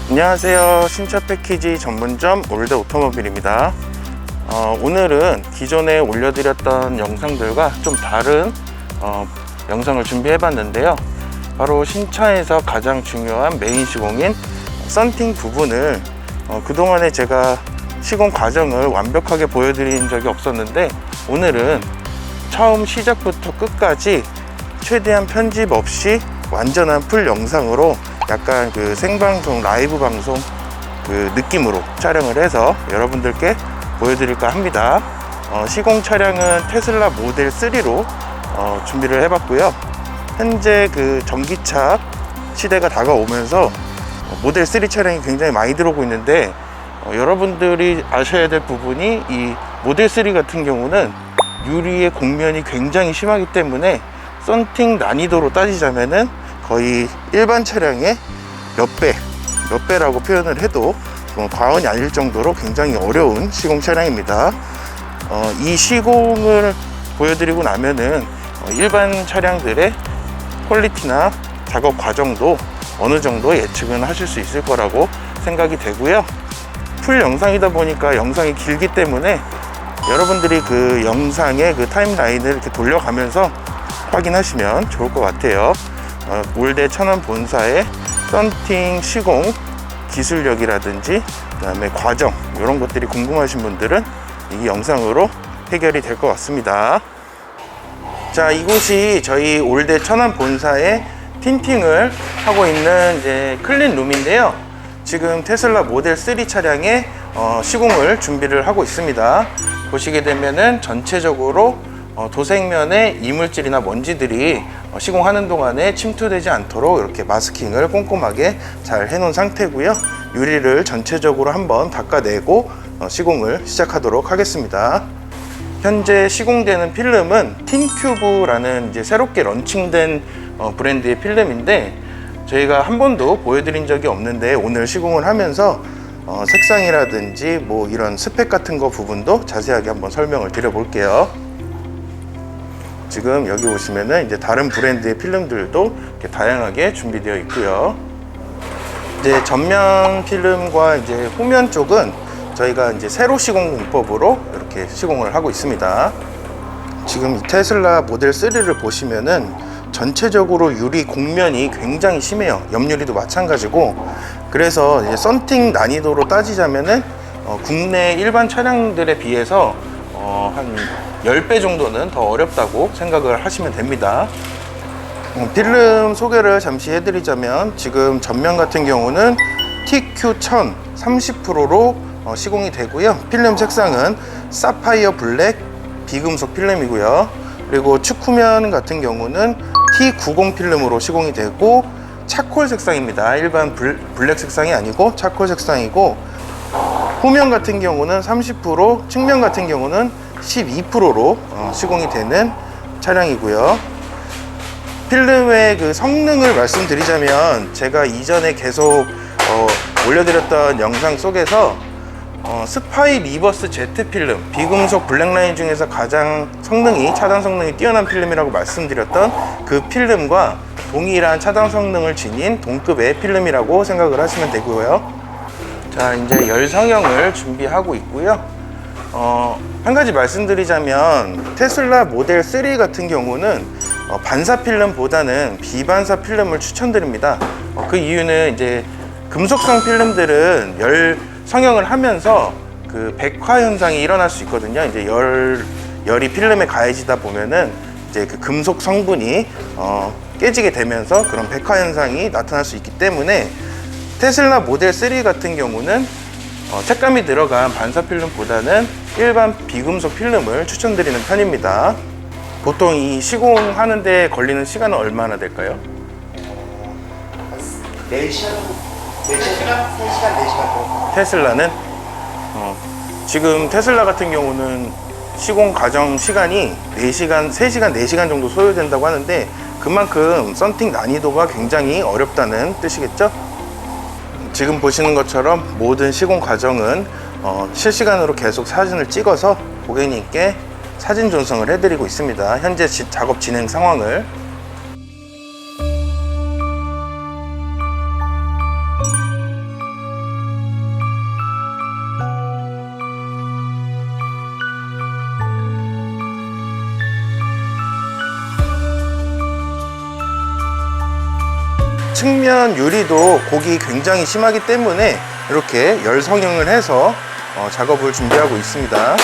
안녕하세요. 신차 패키지 전문점 올드 오토모빌입니다. 오늘은 기존에 올려드렸던 영상들과 좀 다른 영상을 준비해 봤는데요. 바로 신차에서 가장 중요한 메인 시공인 썬팅 부분을 그동안에 제가 시공 과정을 완벽하게 보여드린 적이 없었는데, 오늘은 처음 시작부터 끝까지 최대한 편집 없이 완전한 풀 영상으로 약간 그 생방송, 라이브 방송 그 느낌으로 촬영을 해서 여러분들께 보여드릴까 합니다. 시공 차량은 테슬라 모델 3로 준비를 해봤고요. 현재 그 전기차 시대가 다가오면서 모델 3 차량이 굉장히 많이 들어오고 있는데, 여러분들이 아셔야 될 부분이 이 모델 3 같은 경우는 유리의 곡면이 굉장히 심하기 때문에 썬팅 난이도로 따지자면은 거의 일반 차량의 몇 배라고 표현을 해도 과언이 아닐 정도로 굉장히 어려운 시공 차량입니다. 이 시공을 보여드리고 나면은 일반 차량들의 퀄리티나 작업 과정도 어느 정도 예측은 하실 수 있을 거라고 생각이 되고요. 풀 영상이다 보니까 영상이 길기 때문에 여러분들이 그 영상의 그 타임라인을 이렇게 돌려가면서 확인하시면 좋을 것 같아요. 올드 천안 본사의 썬팅 시공 기술력이라든지 그 다음에 과정, 이런 것들이 궁금하신 분들은 이 영상으로 해결이 될 것 같습니다. 자, 이곳이 저희 올드 천안 본사의 틴팅을 하고 있는 이제 클린 룸인데요. 지금 테슬라 모델 3 차량의 시공을 준비를 하고 있습니다. 보시게 되면은 전체적으로 도색면에 이물질이나 먼지들이 시공하는 동안에 침투되지 않도록 이렇게 마스킹을 꼼꼼하게 잘 해놓은 상태고요. 유리를 전체적으로 한번 닦아내고 시공을 시작하도록 하겠습니다. 현재 시공되는 필름은 틴큐브라는 이제 새롭게 런칭된 브랜드의 필름인데, 저희가 한 번도 보여드린 적이 없는데 오늘 시공을 하면서 색상이라든지 뭐 이런 스펙 같은 거 부분도 자세하게 한번 설명을 드려볼게요. 지금 여기 보시면은 이제 다른 브랜드의 필름들도 이렇게 다양하게 준비되어 있고요. 이제 전면 필름과 이제 후면 쪽은 저희가 이제 세로 시공 공법으로 이렇게 시공을 하고 있습니다. 지금 이 테슬라 모델 3를 보시면은 전체적으로 유리 곡면이 굉장히 심해요. 옆유리도 마찬가지고. 그래서 이제 썬팅 난이도로 따지자면은 국내 일반 차량들에 비해서 한 10배 정도는 더 어렵다고 생각을 하시면 됩니다. 필름 소개를 잠시 해드리자면, 지금 전면 같은 경우는 TQ1000 30%로 시공이 되고요. 필름 색상은 사파이어 블랙 비금속 필름이고요. 그리고 측후면 같은 경우는 T90 필름으로 시공이 되고 차콜 색상입니다. 일반 블랙 색상이 아니고 차콜 색상이고, 후면 같은 경우는 30%, 측면 같은 경우는 12%로 시공이 되는 차량이고요. 필름의 그 성능을 말씀드리자면, 제가 이전에 계속 올려드렸던 영상 속에서 스파이 리버스 Z 필름, 비금속 블랙라인 중에서 가장 차단 성능이 뛰어난 필름이라고 말씀드렸던 그 필름과 동일한 차단 성능을 지닌 동급의 필름이라고 생각을 하시면 되고요. 자, 이제 열 성형을 준비하고 있고요. 한 가지 말씀드리자면, 테슬라 모델 3 같은 경우는 반사 필름보다는 비반사 필름을 추천드립니다. 그 이유는 이제 금속성 필름들은 열 성형을 하면서 그 백화 현상이 일어날 수 있거든요. 이제 열이 필름에 가해지다 보면은 이제 그 금속 성분이 깨지게 되면서 그런 백화 현상이 나타날 수 있기 때문에 테슬라 모델 3 같은 경우는 색감이 들어간 반사 필름보다는 일반 비금속 필름을 추천드리는 편입니다. 보통 이 시공하는데 걸리는 시간은 얼마나 될까요? 4시간, 3시간, 4시간 정도. 테슬라는 지금 테슬라 같은 경우는 시공 과정 시간이 4시간, 3시간, 4시간 정도 소요된다고 하는데, 그만큼 썬팅 난이도가 굉장히 어렵다는 뜻이겠죠? 지금 보시는 것처럼 모든 시공 과정은 실시간으로 계속 사진을 찍어서 고객님께 사진 전송을 해드리고 있습니다. 현재 작업 진행 상황을. 측면 유리도 곡이 굉장히 심하기 때문에 이렇게 열 성형을 해서 작업을 준비하고 있습니다.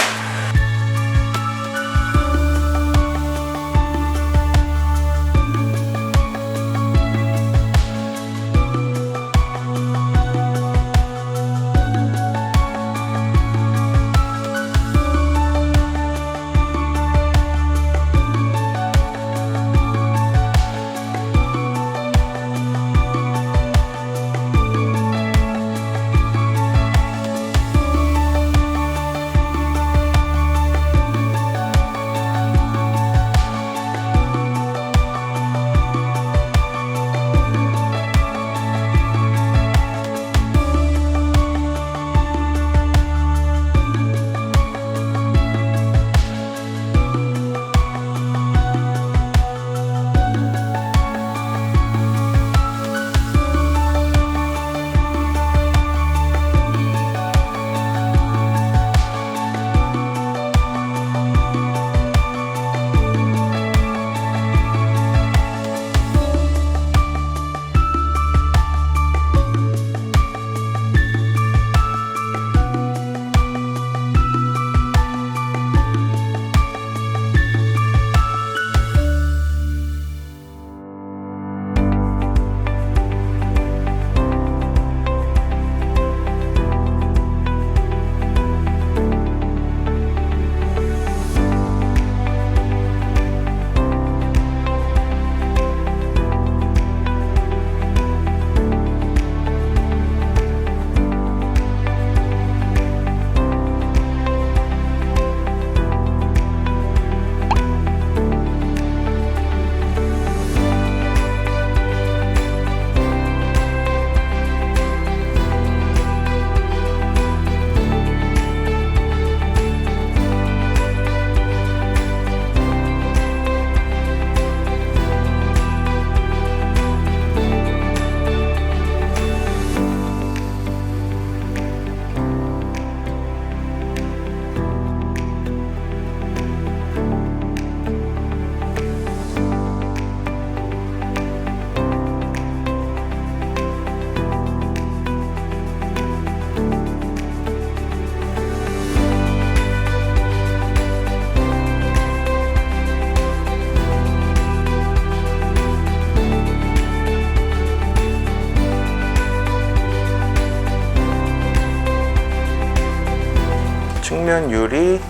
측면 유리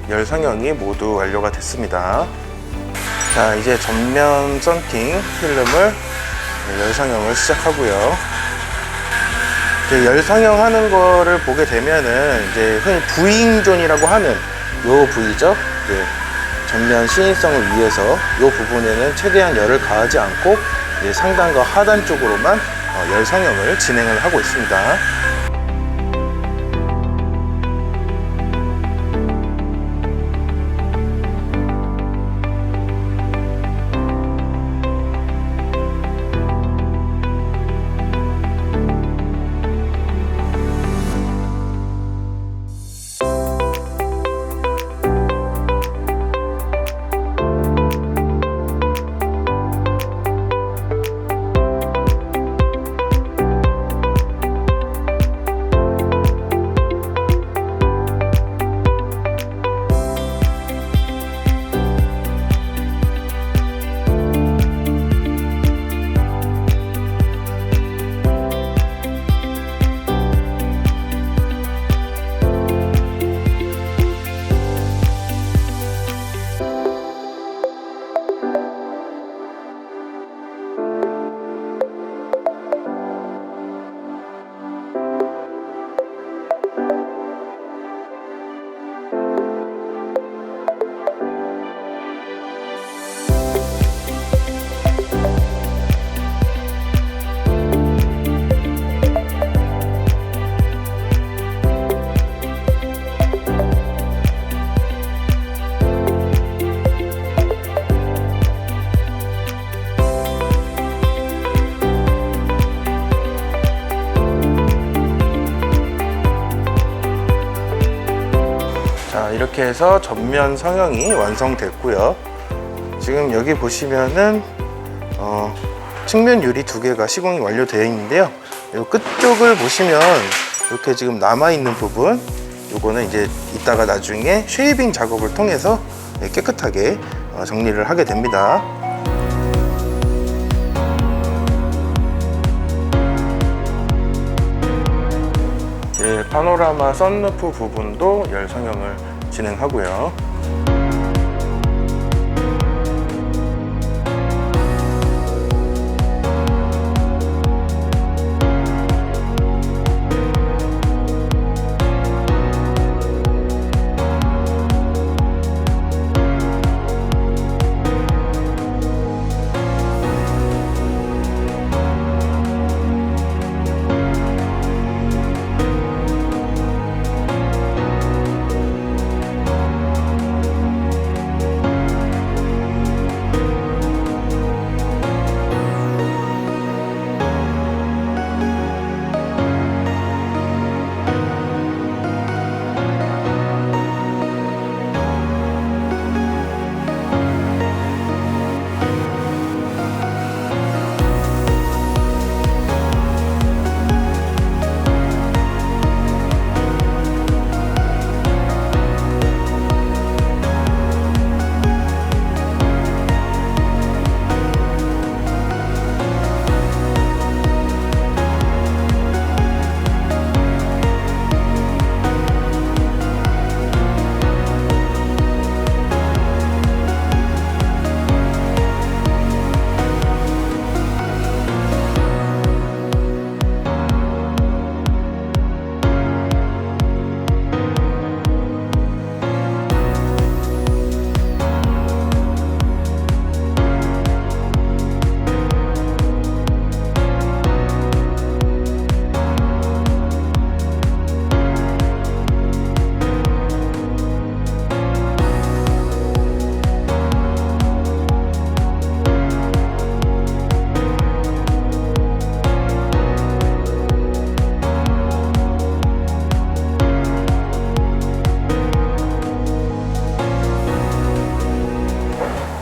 열 성형이 모두 완료가 됐습니다. 자, 이제 전면 썬팅 필름을 열 성형을 시작하고요. 열 성형하는 거를 보게 되면은 이제 흔히 부잉존이라고 하는 요 부위죠. 전면 신인성을 위해서 요 부분에는 최대한 열을 가하지 않고 상단과 하단 쪽으로만 열 성형을 진행을 하고 있습니다. 이렇게 해서 전면 성형이 완성됐고요. 지금 여기 보시면은 측면 유리 두 개가 시공이 완료되어 있는데요. 이 끝쪽을 보시면 이렇게 지금 남아있는 부분, 요거는 이제 이따가 나중에 쉐이빙 작업을 통해서 깨끗하게 정리를 하게 됩니다. 파노라마 썬루프 부분도 열 성형을 진행하고요.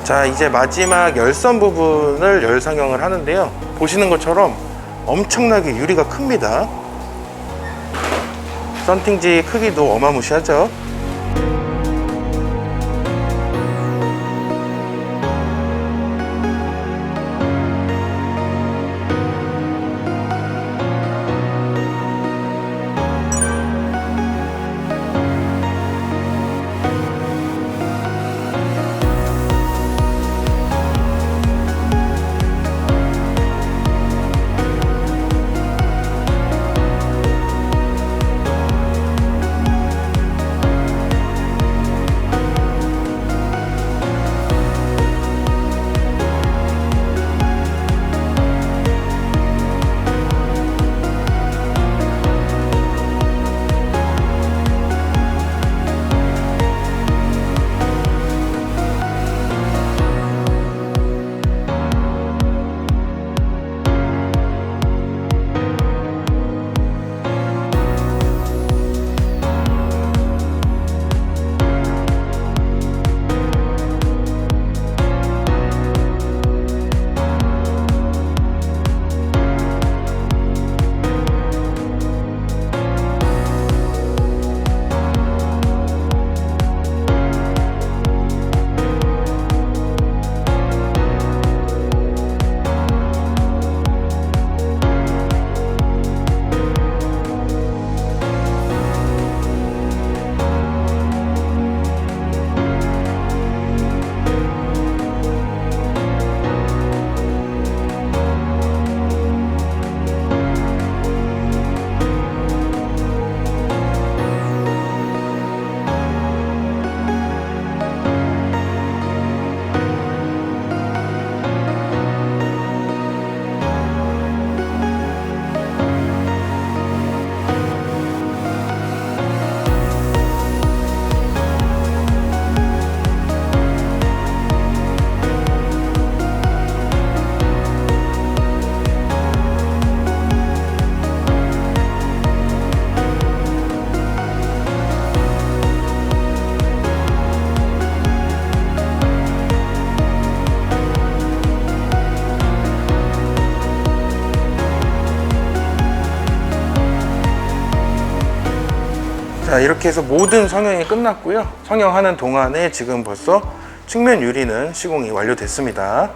자, 이제 마지막 열선 부분을 열 성형을 하는데요. 보시는 것처럼 엄청나게 유리가 큽니다. 썬팅지 크기도 어마무시하죠. 자, 이렇게 해서 모든 성형이 끝났고요. 성형하는 동안에 지금 벌써 측면 유리는 시공이 완료됐습니다.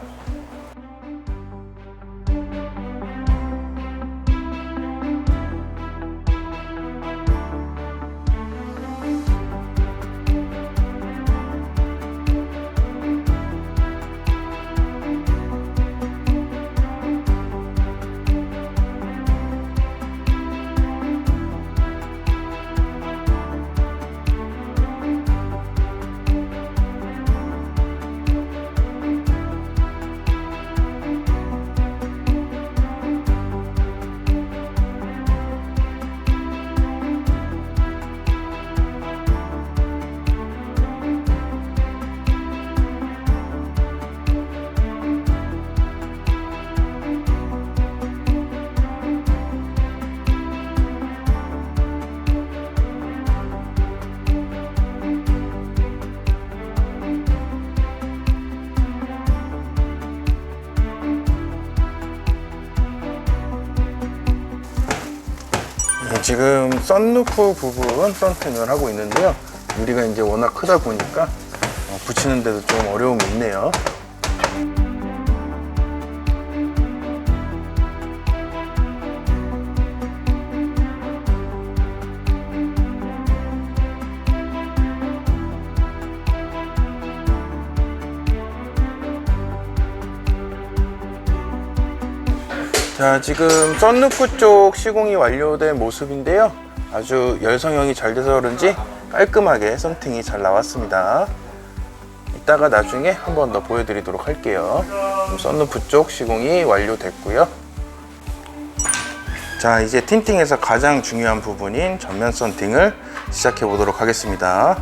지금 썬루프 부분 썬팅을 하고 있는데요. 유리가 이제 워낙 크다 보니까 붙이는데도 좀 어려움이 있네요. 자, 지금 썬루프 쪽 시공이 완료된 모습인데요. 아주 열성형이 잘 돼서 그런지 깔끔하게 썬팅이 잘 나왔습니다. 이따가 나중에 한 번 더 보여드리도록 할게요. 썬루프 쪽 시공이 완료됐고요. 자, 이제 틴팅에서 가장 중요한 부분인 전면 썬팅을 시작해 보도록 하겠습니다.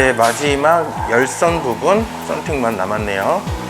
이제 마지막 열선 부분 썬팅만 남았네요.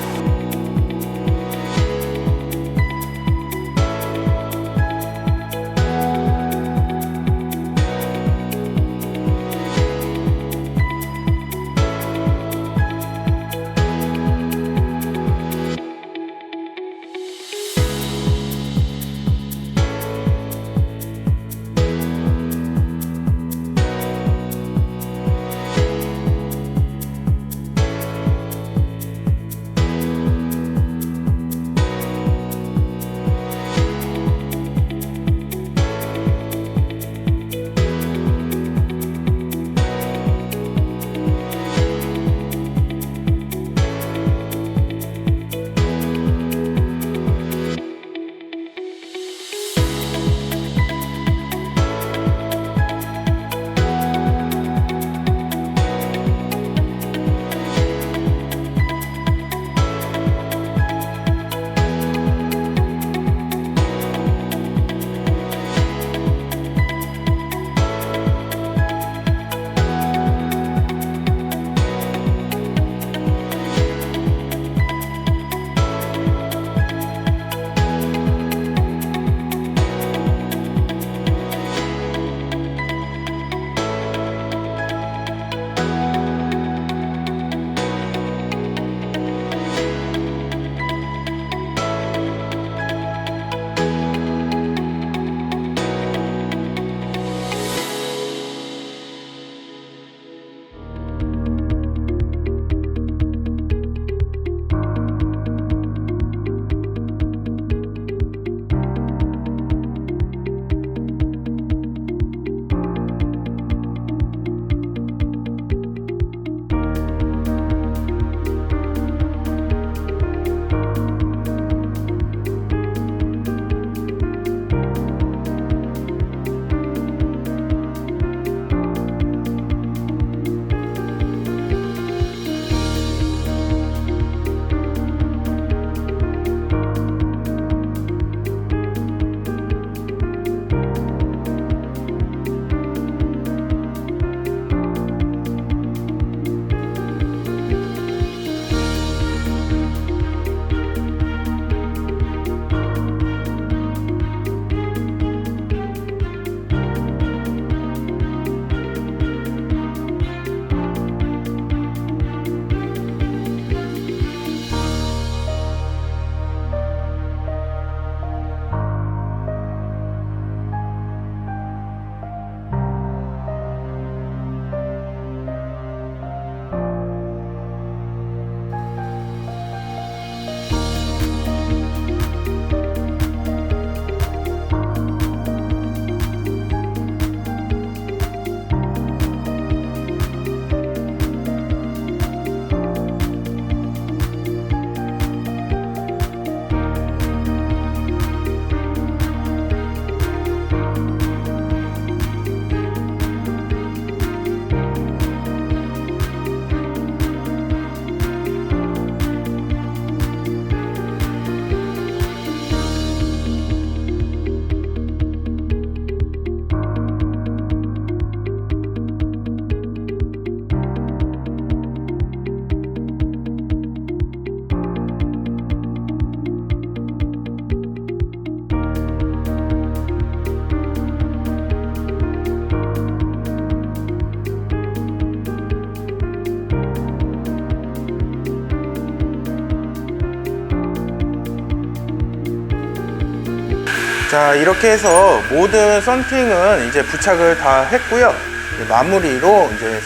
자, 이렇게 해서 모든 썬팅은 이제 부착을 다 했고요. 이제 마무리로 이제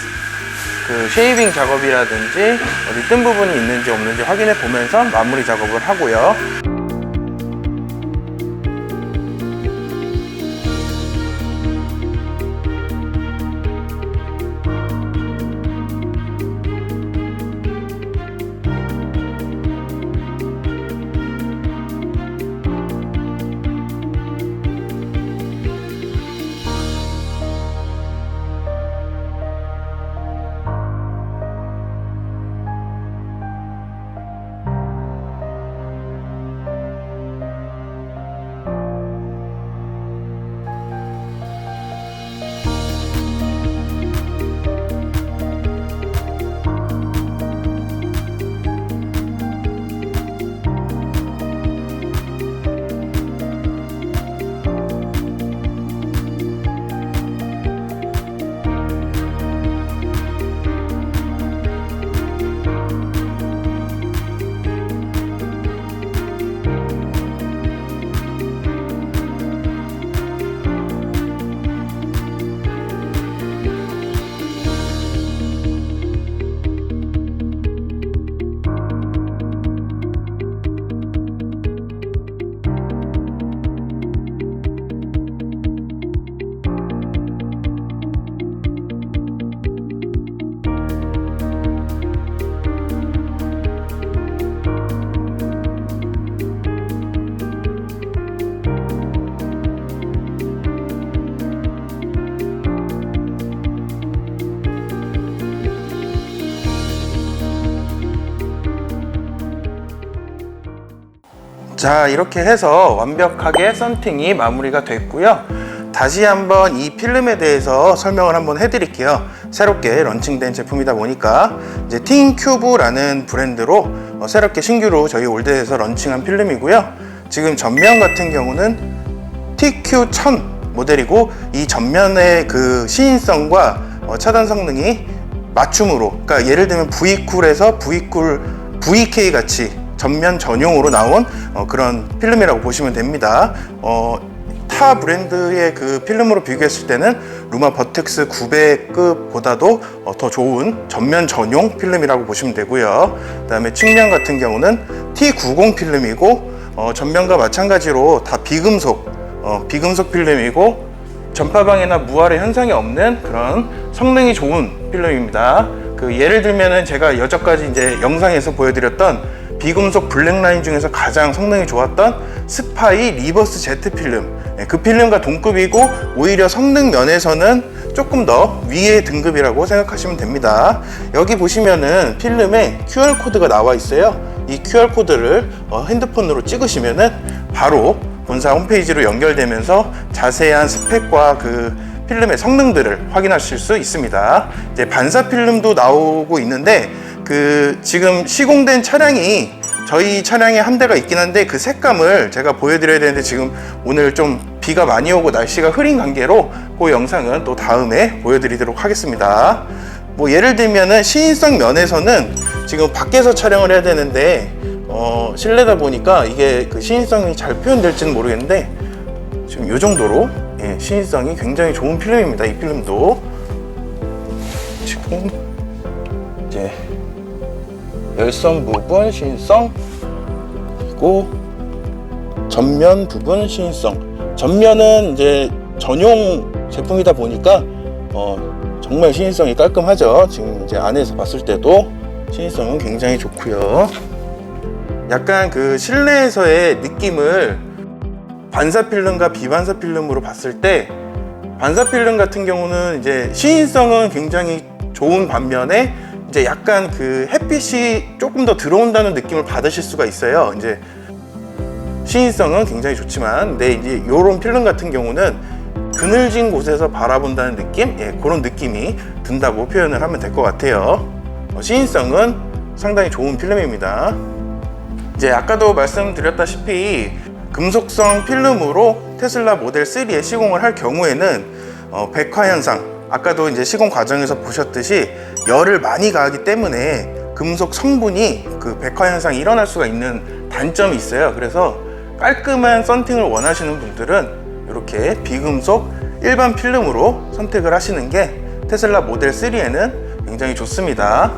그 쉐이빙 작업이라든지 어디 뜬 부분이 있는지 없는지 확인해 보면서 마무리 작업을 하고요. 자, 이렇게 해서 완벽하게 썬팅이 마무리가 됐고요. 다시 한번 이 필름에 대해서 설명을 한번 해드릴게요. 새롭게 런칭된 제품이다 보니까 이제 틴큐브라는 브랜드로 새롭게 신규로 저희 올드에서 런칭한 필름이고요. 지금 전면 같은 경우는 TQ1000 모델이고, 이 전면의 그 시인성과 차단 성능이 맞춤으로, 그러니까 예를 들면 V쿨에서 V쿨 VK 같이 전면 전용으로 나온 그런 필름이라고 보시면 됩니다. 타 브랜드의 그 필름으로 비교했을 때는 루마 버텍스 900급보다도 더 좋은 전면 전용 필름이라고 보시면 되고요. 그 다음에 측면 같은 경우는 T90 필름이고, 전면과 마찬가지로 다 비금속 필름이고, 전파방해나 무활의 현상이 없는 그런 성능이 좋은 필름입니다. 예를 들면은 제가 여태까지 이제 영상에서 보여드렸던 비금속 블랙라인 중에서 가장 성능이 좋았던 스파이 리버스 Z 필름, 그 필름과 동급이고, 오히려 성능 면에서는 조금 더 위의 등급이라고 생각하시면 됩니다. 여기 보시면은 필름에 QR코드가 나와 있어요. 이 QR코드를 핸드폰으로 찍으시면은 바로 본사 홈페이지로 연결되면서 자세한 스펙과 그 필름의 성능들을 확인하실 수 있습니다. 이제 반사 필름도 나오고 있는데, 지금 시공된 차량이 저희 차량에 한 대가 있긴 한데, 그 색감을 제가 보여드려야 되는데 지금 오늘 좀 비가 많이 오고 날씨가 흐린 관계로 그 영상은 또 다음에 보여드리도록 하겠습니다. 예를 들면은 시인성 면에서는 지금 밖에서 촬영을 해야 되는데 실내다 보니까 이게 그 시인성이 잘 표현될지는 모르겠는데, 지금 이 정도로 시인성이 굉장히 좋은 필름입니다. 이 필름도 지금 이제 열선 부분 시인성, 그리고 전면 부분 시인성. 전면은 이제 전용 제품이다 보니까 정말 시인성이 깔끔하죠. 지금 이제 안에서 봤을 때도 시인성은 굉장히 좋고요. 약간 그 실내에서의 느낌을 반사 필름과 비반사 필름으로 봤을 때, 반사 필름 같은 경우는 이제 시인성은 굉장히 좋은 반면에 이제 약간 그 햇빛이 조금 더 들어온다는 느낌을 받으실 수가 있어요. 이제 시인성은 굉장히 좋지만, 근데 이제 이런 필름 같은 경우는 그늘진 곳에서 바라본다는 느낌? 그런 느낌이 든다고 표현을 하면 될 것 같아요. 시인성은 상당히 좋은 필름입니다. 이제 아까도 말씀드렸다시피 금속성 필름으로 테슬라 모델 3에 시공을 할 경우에는 백화 현상, 아까도 이제 시공 과정에서 보셨듯이 열을 많이 가하기 때문에 금속 성분이 그 백화 현상이 일어날 수가 있는 단점이 있어요. 그래서 깔끔한 썬팅을 원하시는 분들은 이렇게 비금속 일반 필름으로 선택을 하시는 게 테슬라 모델 3에는 굉장히 좋습니다.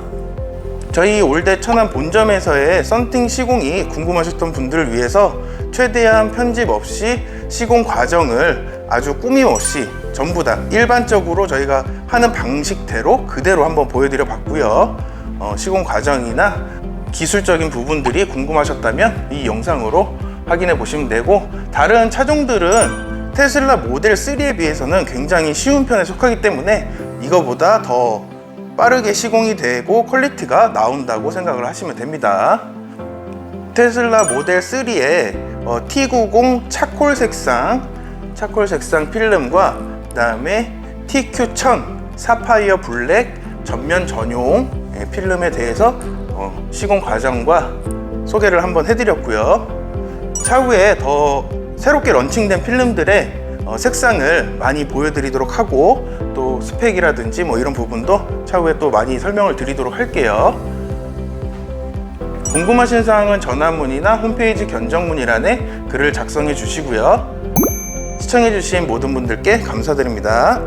저희 올드 천안 본점에서의 썬팅 시공이 궁금하셨던 분들을 위해서 최대한 편집 없이 시공 과정을 아주 꾸밈 없이 전부 다 일반적으로 저희가 하는 방식대로 그대로 한번 보여드려 봤고요. 시공 과정이나 기술적인 부분들이 궁금하셨다면 이 영상으로 확인해 보시면 되고, 다른 차종들은 테슬라 모델 3에 비해서는 굉장히 쉬운 편에 속하기 때문에 이거보다 더 빠르게 시공이 되고 퀄리티가 나온다고 생각을 하시면 됩니다. 테슬라 모델 3에 T90 차콜 색상 필름과 그 다음에 TQ1000 사파이어 블랙 전면 전용 필름에 대해서 시공 과정과 소개를 한번 해드렸고요. 차후에 더 새롭게 런칭된 필름들의 색상을 많이 보여드리도록 하고, 또 스펙이라든지 이런 부분도 차후에 또 많이 설명을 드리도록 할게요. 궁금하신 사항은 전화문의나 홈페이지 견적문의란에 글을 작성해 주시고요. 시청해 주신 모든 분들께 감사드립니다.